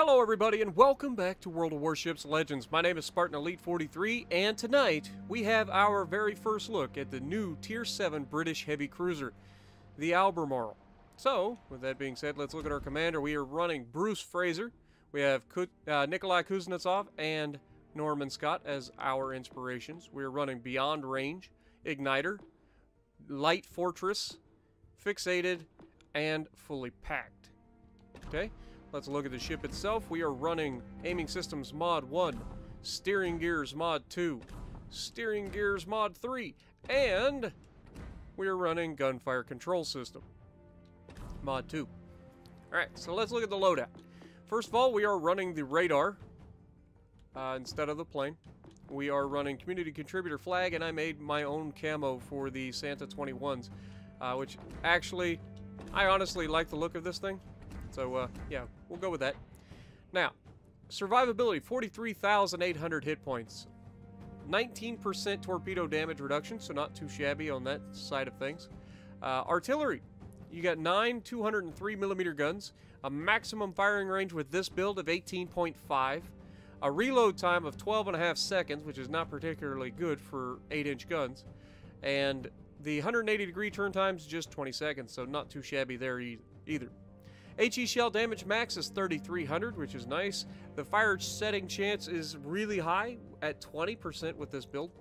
Hello everybody and welcome back to World of Warships Legends. My name is Spartan Elite 43 and tonight we have our very first look at the new Tier 7 British heavy cruiser, the Albermarle. So, with that being said, let's look at our commander. We are running Bruce Fraser. We have Nikolai Kuznetsov and Norman Scott as our inspirations. We are running Beyond Range, Igniter, Light Fortress, Fixated, and Fully Packed. Okay? Let's look at the ship itself. We are running Aiming Systems Mod 1, Steering Gears Mod 2, Steering Gears Mod 3, and we are running Gunfire Control System Mod 2. Alright, so let's look at the loadout. First of all, we are running the radar instead of the plane. We are running Community Contributor Flag, and I made my own camo for the Santa 21s, which actually, I honestly like the look of this thing. So, yeah, we'll go with that. Now, survivability, 43,800 hit points. 19% torpedo damage reduction, so not too shabby on that side of things. Artillery, you got 9 203mm guns, a maximum firing range with this build of 18.5, a reload time of 12.5 seconds, which is not particularly good for 8-inch guns, and the 180-degree turn time is just 20 seconds, so not too shabby there either. HE shell damage max is 3,300, which is nice. The fire setting chance is really high at 20% with this build.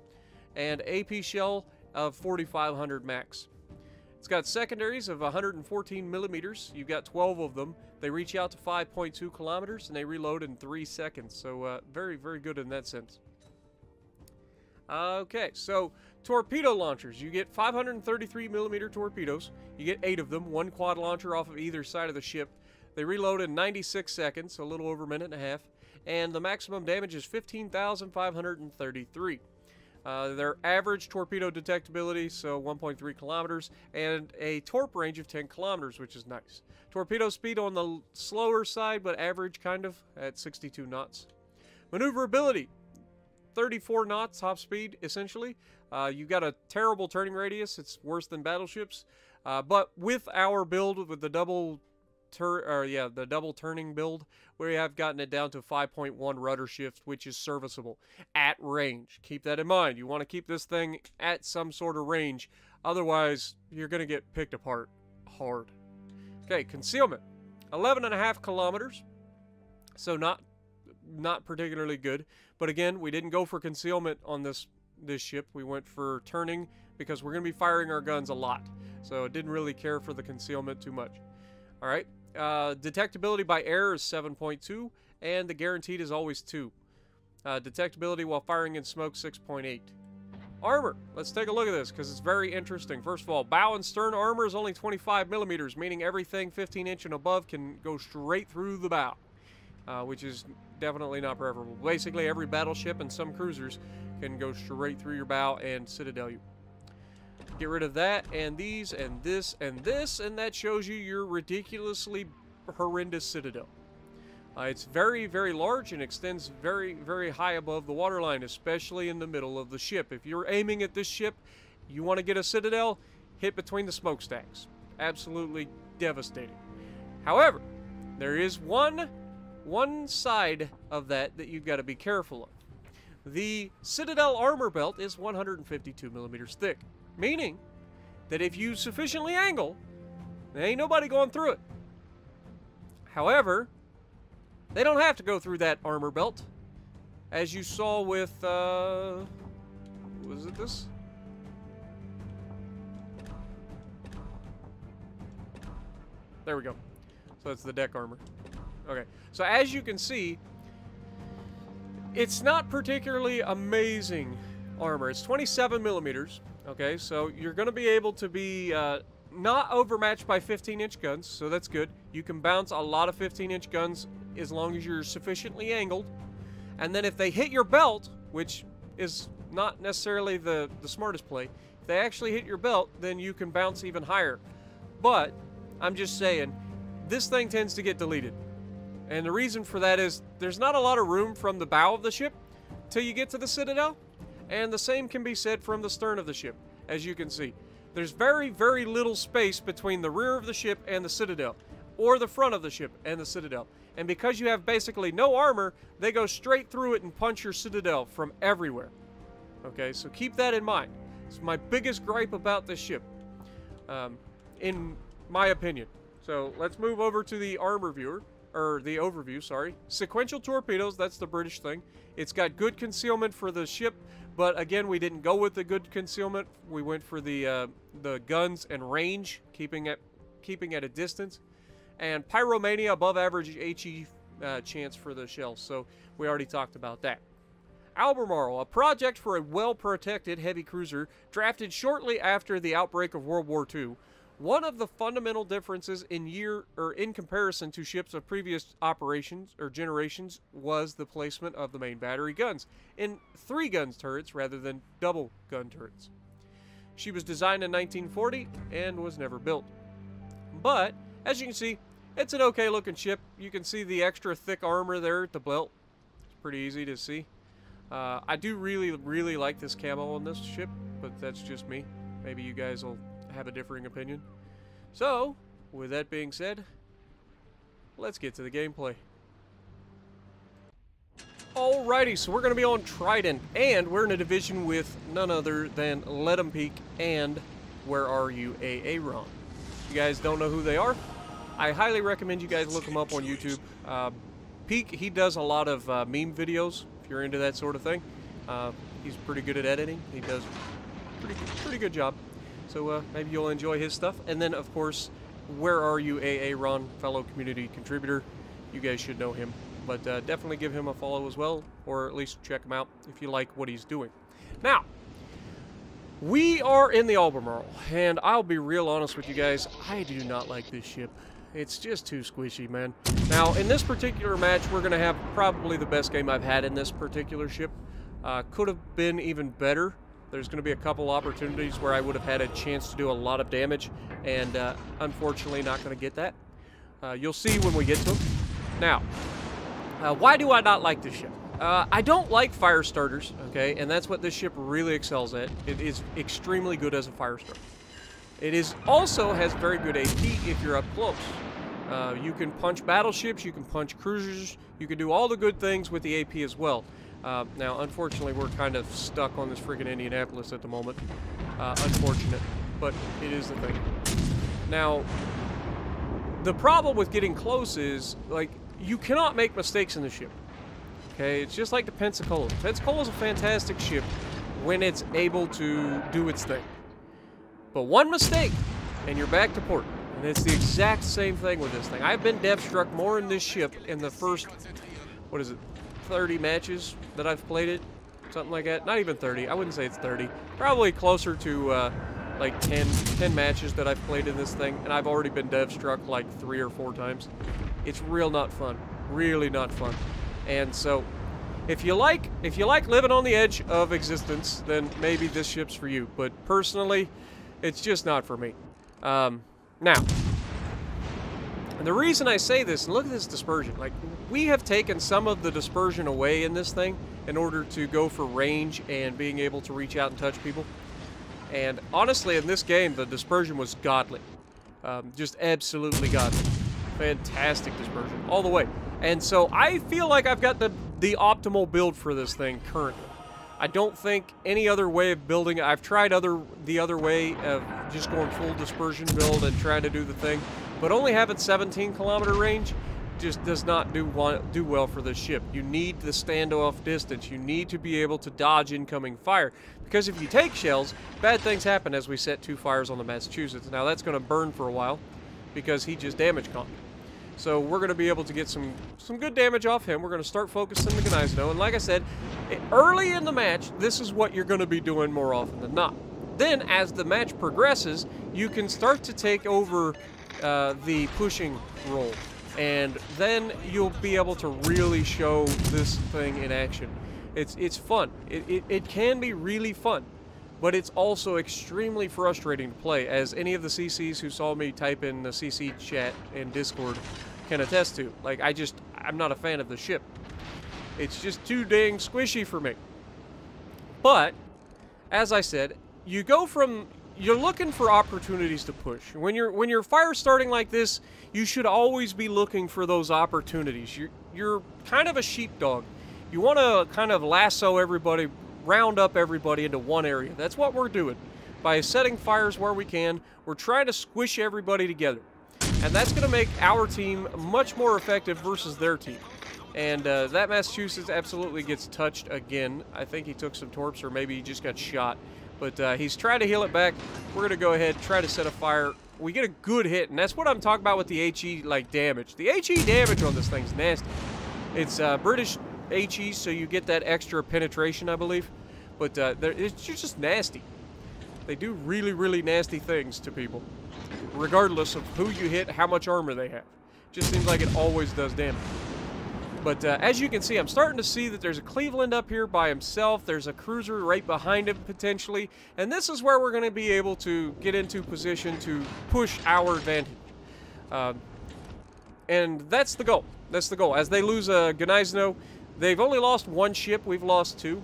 And AP shell of 4,500 max. It's got secondaries of 114 millimeters. You've got 12 of them. They reach out to 5.2 kilometers and they reload in 3 seconds. So very, very good in that sense. Okay, so torpedo launchers. You get 533mm torpedoes. You get 8 of them, 1 quad launcher off of either side of the ship. They reload in 96 seconds, so a little over a minute and a half. And the maximum damage is 15,533. Their average torpedo detectability, so 1.3 kilometers, and a torp range of 10 kilometers, which is nice. Torpedo speed on the slower side, but average kind of, at 62 knots. Maneuverability. 34 knots top speed, essentially. You've got a terrible turning radius. It's worse than battleships. But with our build, with the double turning build, we have gotten it down to 5.1 rudder shift, which is serviceable at range. Keep that in mind. You want to keep this thing at some sort of range. Otherwise, you're going to get picked apart hard. Okay, concealment. 11.5 kilometers. So not particularly good, but again, we didn't go for concealment on this ship. We went for turning because we're going to be firing our guns a lot, so it didn't really care for the concealment too much. All right, detectability by air is 7.2, and the guaranteed is always 2. Detectability while firing in smoke, 6.8. Armor. Let's take a look at this because it's very interesting. First of all, bow and stern armor is only 25 millimeters, meaning everything 15-inch and above can go straight through the bow. Which is definitely not preferable. Basically, every battleship and some cruisers can go straight through your bow and citadel you. Get rid of that, and these, and this, and this, and that shows you your ridiculously horrendous citadel. It's very, very large and extends very, very high above the waterline, especially in the middle of the ship. If you're aiming at this ship, you want to get a citadel, hit between the smokestacks. Absolutely devastating. However, there is one side of that you've got to be careful of. The Citadel armor belt is 152 millimeters thick, meaning that if you sufficiently angle, there ain't nobody going through it. However, they don't have to go through that armor belt, as you saw with, was it this? There we go. So that's the deck armor. Okay, so as you can see, it's not particularly amazing armor. It's 27 millimeters, okay, so you're going to be able to be not overmatched by 15-inch guns, so that's good. You can bounce a lot of 15-inch guns as long as you're sufficiently angled. And then if they hit your belt, which is not necessarily the smartest play, if they actually hit your belt, then you can bounce even higher. But, I'm just saying, this thing tends to get deleted. And the reason for that is there's not a lot of room from the bow of the ship till you get to the citadel, and the same can be said from the stern of the ship, as you can see. There's very, very little space between the rear of the ship and the citadel. or the front of the ship and the citadel. And because you have basically no armor, they go straight through it and punch your citadel from everywhere. Okay, so keep that in mind. It's my biggest gripe about this ship, in my opinion. So let's move over to the armor viewer, or the overview, sorry. Sequential torpedoes, that's the British thing. It's got good concealment for the ship, but again, we didn't go with the good concealment. We went for the guns and range, keeping at a distance. And Pyromania, above average HE chance for the shells, so we already talked about that. Albermarle, a project for a well-protected heavy cruiser drafted shortly after the outbreak of World War II. One of the fundamental differences in comparison to ships of previous operations or generations was the placement of the main battery guns in 3-gun turrets rather than double-gun turrets. She was designed in 1940 and was never built. But, as you can see, it's an okay-looking ship. You can see the extra thick armor there at the belt. It's pretty easy to see. I do really like this camo on this ship, but that's just me. Maybe you guys will have a differing opinion. So, with that being said, let's get to the gameplay. Alrighty, so we're going to be on Trident, and we're in a division with none other than Let 'em Peek and Where Are You, Aaron. If you guys don't know who they are, I highly recommend you guys look them up on YouTube. Peek, he does a lot of meme videos, if you're into that sort of thing. He's pretty good at editing. He does pretty good job. So maybe you'll enjoy his stuff. And then, of course, Where Are You, Aaron, fellow community contributor. You guys should know him. But definitely give him a follow as well, or at least check him out if you like what he's doing. Now, we are in the Albermarle, and I'll be real honest with you guys, I do not like this ship. It's just too squishy, man. Now, in this particular match, we're going to have probably the best game I've had in this particular ship. Could have been even better. There's going to be a couple opportunities where I would have had a chance to do a lot of damage, and unfortunately not going to get that. You'll see when we get to them. Now, why do I not like this ship? I don't like fire starters, okay, and that's what this ship really excels at. It is extremely good as a fire starter. It is also has very good AP if you're up close. You can punch battleships, you can punch cruisers, you can do all the good things with the AP as well. Now, unfortunately, we're kind of stuck on this friggin' Indianapolis at the moment. Unfortunate, but it is the thing. Now, the problem with getting close is, like, you cannot make mistakes in the ship. Okay, it's just like the Pensacola. Pensacola is a fantastic ship when it's able to do its thing. But one mistake, and you're back to port. And it's the exact same thing with this thing. I've been dev struck more in this ship in the first, 30 matches that I've played it? Something like that. Not even 30. I wouldn't say it's 30. Probably closer to like 10 matches that I've played in this thing. And I've already been dev struck like 3 or 4 times. It's real not fun. Really not fun. And so, if you like living on the edge of existence, then maybe this ship's for you. But personally, it's just not for me. Now, and the reason I say this, and look at this dispersion. Like, we have taken some of the dispersion away in this thing in order to go for range and being able to reach out and touch people. And honestly, in this game, the dispersion was godly. Just absolutely godly. Fantastic dispersion, all the way. And so I feel like I've got the optimal build for this thing currently. I don't think any other way of building it. I've tried the other way of just going full dispersion build and trying to do the thing, but only having 17-kilometer range just does not do well for this ship. You need the standoff distance. You need to be able to dodge incoming fire, because if you take shells, bad things happen, as we set 2 fires on the Massachusetts. Now that's going to burn for a while because he just damage comped. So we're going to be able to get some good damage off him. We're going to start focusing the Gneisenau. And like I said, early in the match, this is what you're going to be doing more often than not. Then, as the match progresses, you can start to take over the pushing role. And then you'll be able to really show this thing in action. It's fun. It can be really fun. But it's also extremely frustrating to play, as any of the CCs who saw me type in the CC chat in Discord can attest to. Like, I'm not a fan of the ship. It's just too dang squishy for me. But, as I said, you go from you're looking for opportunities to push. When you're fire starting like this, you should always be looking for those opportunities. You're kind of a sheepdog. You want to kind of lasso everybody, round up everybody into one area. That's what we're doing. By setting fires where we can, we're trying to squish everybody together. And that's going to make our team much more effective versus their team. And that Massachusetts absolutely gets touched again. I think he took some torps, or maybe he just got shot. But he's trying to heal it back. We're going to go ahead and try to set a fire. We get a good hit, and that's what I'm talking about with the HE, like, damage. The HE damage on this thing's nasty. It's British HE, so you get that extra penetration, I believe. But it's just nasty. They do really, really nasty things to people, regardless of who you hit, how much armor they have. Just seems like it always does damage. But as you can see, I'm starting to see that there's a Cleveland up here by himself. There's a cruiser right behind him, potentially. And this is where we're going to be able to get into position to push our advantage. And that's the goal. That's the goal. As they lose Gneizno, they've only lost one ship. We've lost two.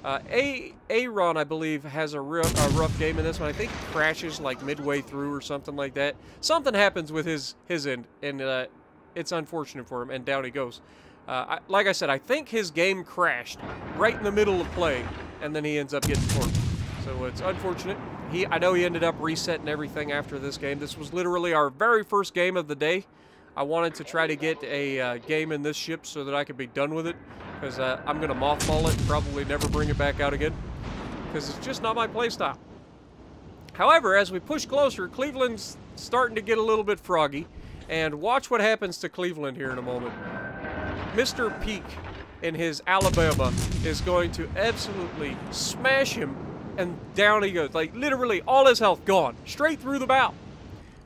Aaron, I believe, has a rough game in this one. I think he crashes like midway through or something like that. Something happens with his end, and it's unfortunate for him, and down he goes. Like I said, I think his game crashed right in the middle of play, and then he ends up getting torqued. So it's unfortunate. I know he ended up resetting everything after this game. This was literally our very first game of the day. I wanted to try to get a game in this ship so that I could be done with it, because I'm going to mothball it and probably never bring it back out again, because it's just not my playstyle. However, as we push closer, Cleveland's starting to get a little bit froggy, and watch what happens to Cleveland here in a moment. Mr. Peak in his Alabama is going to absolutely smash him, and down he goes. Like, literally, all his health gone. Straight through the bow.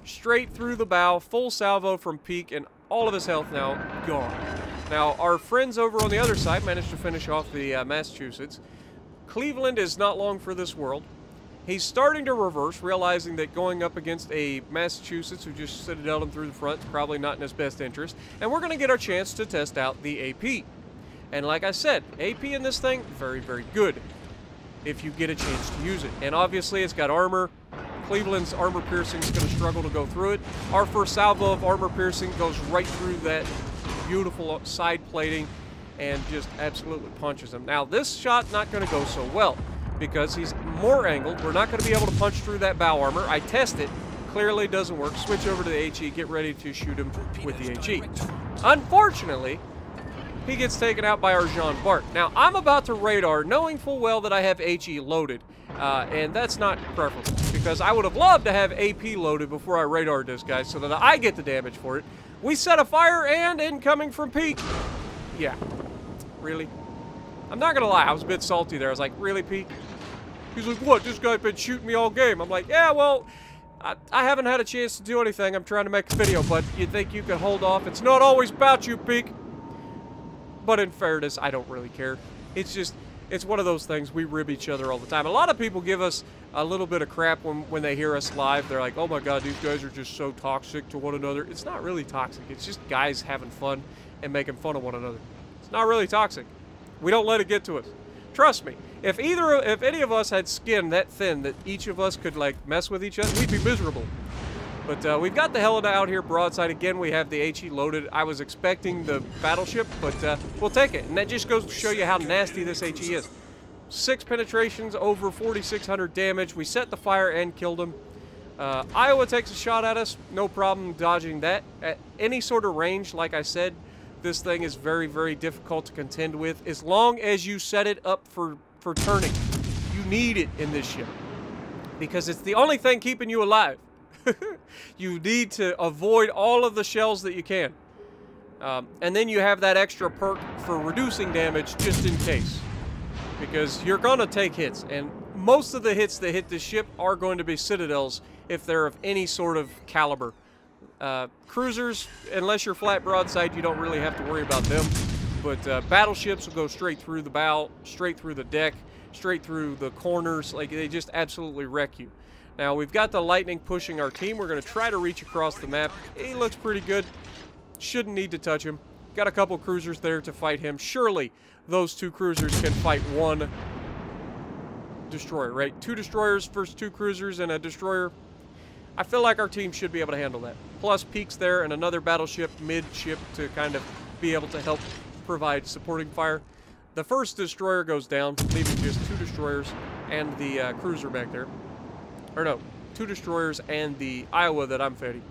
Straight through the bow. Full salvo from Peak, and all of his health now gone. Now, our friends over on the other side managed to finish off the Massachusetts. Cleveland is not long for this world. He's starting to reverse, realizing that going up against a Massachusetts who just citadeled him through the front is probably not in his best interest. And we're going to get our chance to test out the AP. And like I said, AP in this thing, very, very good if you get a chance to use it. And obviously it's got armor. Cleveland's armor piercing is going to struggle to go through it. Our first salvo of armor piercing goes right through that beautiful side plating and just absolutely punches him. Now this shot not going to go so well, because he's more angled. We're not going to be able to punch through that bow armor. I test it. Clearly doesn't work. Switch over to the HE. Get ready to shoot him with the HE. Unfortunately, he gets taken out by our Jean Bart. Now, I'm about to radar, knowing full well that I have HE loaded. And that's not preferable, because I would have loved to have AP loaded before I radared this guy so that I get the damage for it. We set a fire, and incoming from Peak. Yeah. Really? I'm not going to lie. I was a bit salty there. I was like, really, Peak? He's like, what? This guy's been shooting me all game. I'm like, yeah, well, I haven't had a chance to do anything. I'm trying to make a video, but you think you can hold off? It's not always about you, Peak. But in fairness, I don't really care. It's just, it's one of those things. We rib each other all the time. A lot of people give us a little bit of crap when they hear us live. They're like, oh my God, these guys are just so toxic to one another. It's not really toxic. It's just guys having fun and making fun of one another. It's not really toxic. We don't let it get to us. Trust me. If any of us had skin that thin that each of us could like mess with each other, we'd be miserable. But we've got the Helena out here broadside. Again, we have the HE loaded. I was expecting the battleship, but we'll take it. And that just goes to show you how nasty this HE is. 6 penetrations, over 4,600 damage. We set the fire and killed him. Iowa takes a shot at us. No problem dodging that. At any sort of range, like I said, this thing is very, very difficult to contend with. As long as you set it up for turning. You need it in this ship, because it's the only thing keeping you alive. You need to avoid all of the shells that you can. And then you have that extra perk for reducing damage just in case. Because you're going to take hits, and most of the hits that hit this ship are going to be citadels if they're of any sort of caliber. Cruisers, unless you're flat broadside, you don't really have to worry about them. But battleships will go straight through the bow, straight through the deck, straight through the corners. Like, they just absolutely wreck you. Now, we've got the Lightning pushing our team. We're going to try to reach across the map. He looks pretty good. Shouldn't need to touch him. Got a couple cruisers there to fight him. Surely those 2 cruisers can fight one. destroyer, right? 2 destroyers, first 2 cruisers, and a destroyer. I feel like our team should be able to handle that. Plus, Peak's there and another battleship mid-ship to kind of be able to help provide supporting fire. The first destroyer goes down, leaving just 2 destroyers and the cruiser back there. Or no, 2 destroyers and the Iowa that I'm fighting.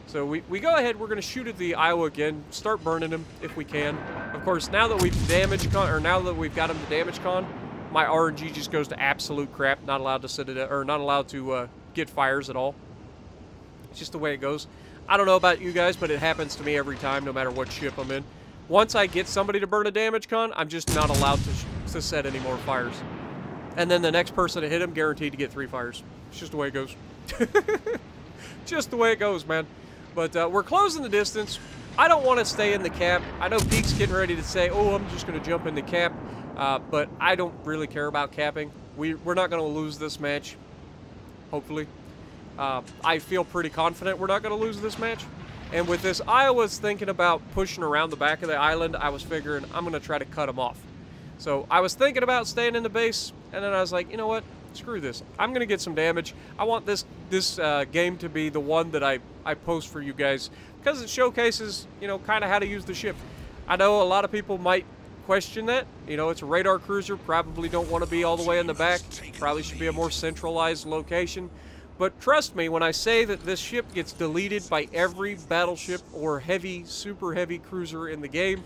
So we go ahead, we're going to shoot at the Iowa again, start burning them if we can. Of course, now that we've now that we've got him to damage con, my RNG just goes to absolute crap. Not allowed to sit at, or not allowed to get fires at all. It's just the way it goes. I don't know about you guys, but it happens to me every time, no matter what ship I'm in. Once I get somebody to burn a damage con, I'm just not allowed to set any more fires. And then the next person to hit him, guaranteed to get 3 fires. It's just the way it goes. Just the way it goes, man. But we're closing the distance. I don't want to stay in the cap. I know Peak's getting ready to say, oh, I'm just going to jump in the cap. But I don't really care about capping. We're not going to lose this match, hopefully. I feel pretty confident we're not going to lose this match. And with this, I was thinking about pushing around the back of the island. I was figuring I'm going to try to cut them off. So I was thinking about staying in the base, and then I was like, you know what? Screw this. I'm going to get some damage. I want this game to be the one that I post for you guys, because it showcases, you know, kind of how to use the ship. I know a lot of people might question that. You know, it's a radar cruiser. Probably don't want to be all the way in the back. Probably should be a more centralized location. But trust me when I say that this ship gets deleted by every battleship or heavy, super heavy cruiser in the game.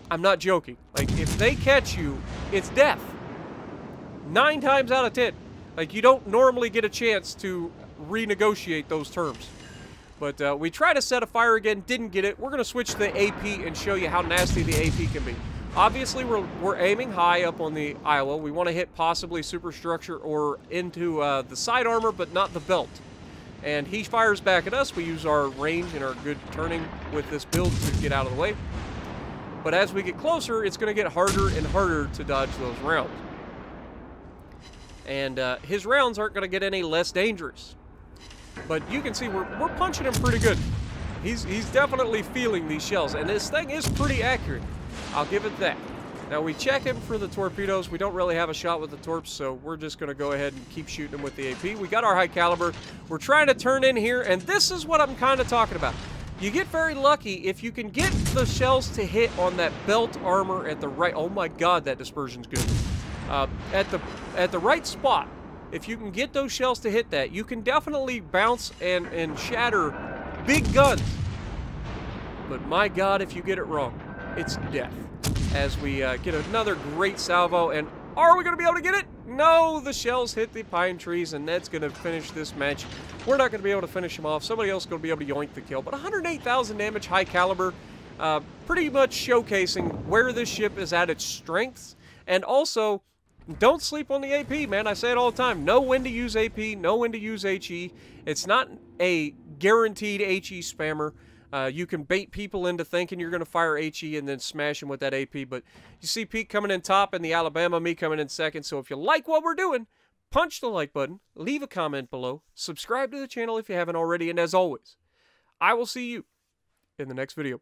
I'm not joking. Like, if they catch you, it's death. 9 times out of 10. Like, you don't normally get a chance to renegotiate those terms. But we tried to set a fire again, didn't get it. We're going to switch to the AP and show you how nasty the AP can be. Obviously, we're aiming high up on the Iowa. We want to hit possibly superstructure or into the side armor, but not the belt. And he fires back at us. We use our range and our good turning with this build to get out of the way. But as we get closer, it's going to get harder and harder to dodge those rounds. And his rounds aren't going to get any less dangerous. But you can see we're punching him pretty good. He's definitely feeling these shells. And this thing is pretty accurate. I'll give it that. Now we check him for the torpedoes. We don't really have a shot with the torps, so we're just going to go ahead and keep shooting him with the AP. We got our high caliber. We're trying to turn in here, and this is what I'm kind of talking about. You get very lucky if you can get the shells to hit on that belt armor at the right... Oh my god, that dispersion's good. At the right spot. If you can get those shells to hit that, you can definitely bounce and shatter big guns. But my god, if you get it wrong, it's death. As we get another great salvo, and are we going to be able to get it? No, the shells hit the pine trees, and that's going to finish this match. We're not going to be able to finish him off. Somebody else is going to be able to yoink the kill. But 108,000 damage, high caliber, pretty much showcasing where this ship is at its strengths. And also, don't sleep on the AP, man. I say it all the time. Know when to use AP, know when to use HE. It's not a guaranteed HE spammer. You can bait people into thinking you're going to fire HE and then smash them with that AP. But you see Pete coming in top and the Alabama, me coming in second. So if you like what we're doing, punch the like button, leave a comment below, subscribe to the channel if you haven't already. And as always, I will see you in the next video.